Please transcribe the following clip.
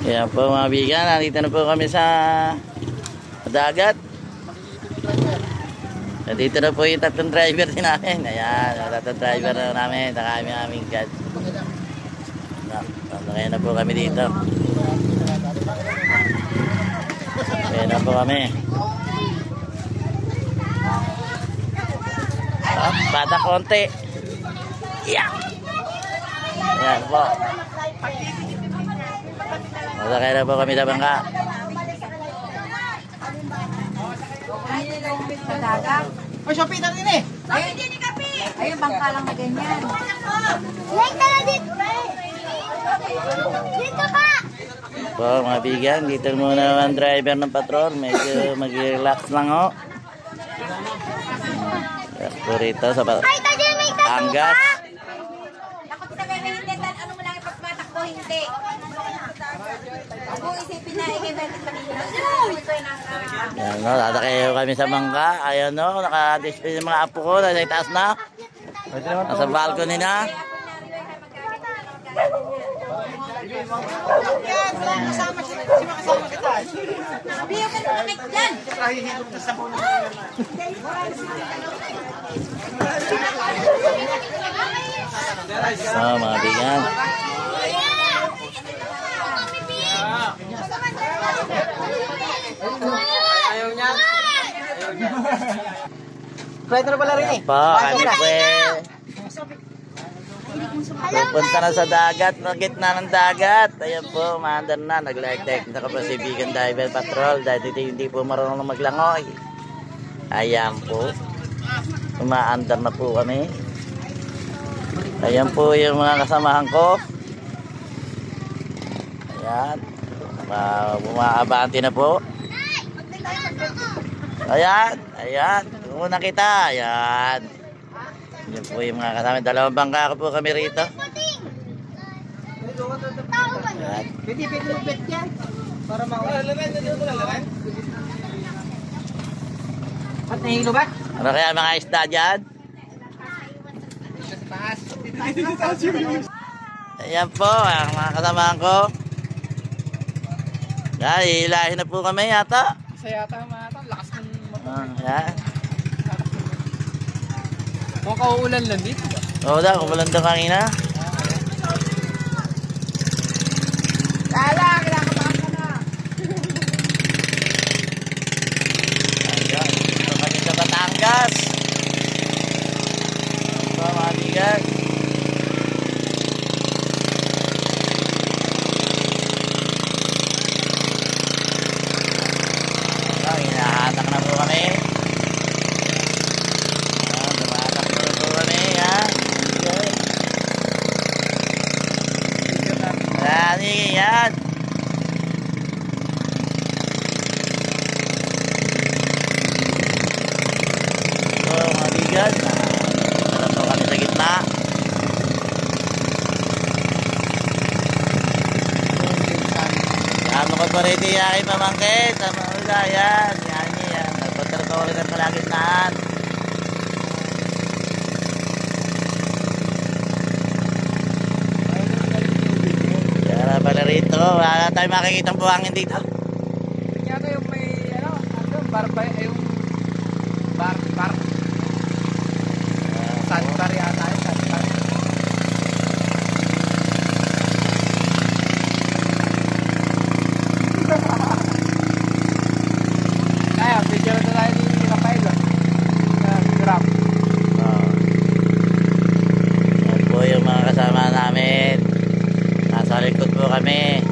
Yan po mga bigan, nandito na po kami sa dagat. Nandito na po yung tatlong driver din namin. Ayan, yung tatlong driver na namin. Nakami aming guard. Kaya na po kami dito. Kaya na po kami. Bata konti. Yeah. Ayan po. Kaya na po kami sa bangka. Ay, Shopee na rin eh. Ayun, ayun, bangka lang na ganyan. Dito dito. Dito ka. Po mga bigan, dito muna ang driver ng patrol. Medyo mag-relax lang ho. Po rito sa Ay, tadi may tattoo Angas. ka. Takot sa bebe-hindetan, ano mo lang ipagmatakbo, hindi. Ako isipin na, ikay-betit paningin. Ito yung nasa... Ayan no, tatakayo kami sa bangka. Ayan no, naka-display yung mga apo ko. Nasa itaas na. Nasa balcony na. Yan, wala kasama si makasama kita. Biyo ka lumamit dyan! Kahihilog na sa muna. So mga bigan. Ayaw niya. Pwede na pala rin eh. Po, kami po pupunta na sa dagat, na gitna ng dagat. Ayan po, maandar na. Nag-like-like na pa si Vegan Diver Patrol dahil hindi po marunong maglangoy. Ayan po. Umaandar na po kami. Ayan po yung mga kasamahan ko. Ayan. Bumaabante na po. Ayan. Ayan. Una kita. Ayan. Yan po yung mga kasama. Dalawang bangka po kami rito. Ayan. Pwede mo bet yan. Para mauwi. Ba't nahihilo ba? Ano kaya mga isda dyan? Ayan po ang mga kasamahan ko. Yan, hihilahin na po kami yata. Isa yata mga ito. Lakas ng Ayan. mukhang kauulan lang dito. Oo daw, kumulan daw kanina. Lala, kinakabahan ka na. Ayan, dito kami sa Batangas. Ayan po mga bigas. Hinahatak na po kami. Dumatak na po kami. Yan. Yan. So mga bigas, na po kami sa gitna. Ano ko pa rin yung aking pamangkin sa mga ula, yan. Yan. Nagpunta ko ulit ang palagitnaan. Yan na pala rito. Wala tayo makikitang buhangin dito. Yata yung may, bar ba, yung bar. Sandbar yata yung sandbar. Kaya, bigyan na tayo ni Kapaylo. Grab. Yan po yung mga kasama namin. Nasa likod po kami.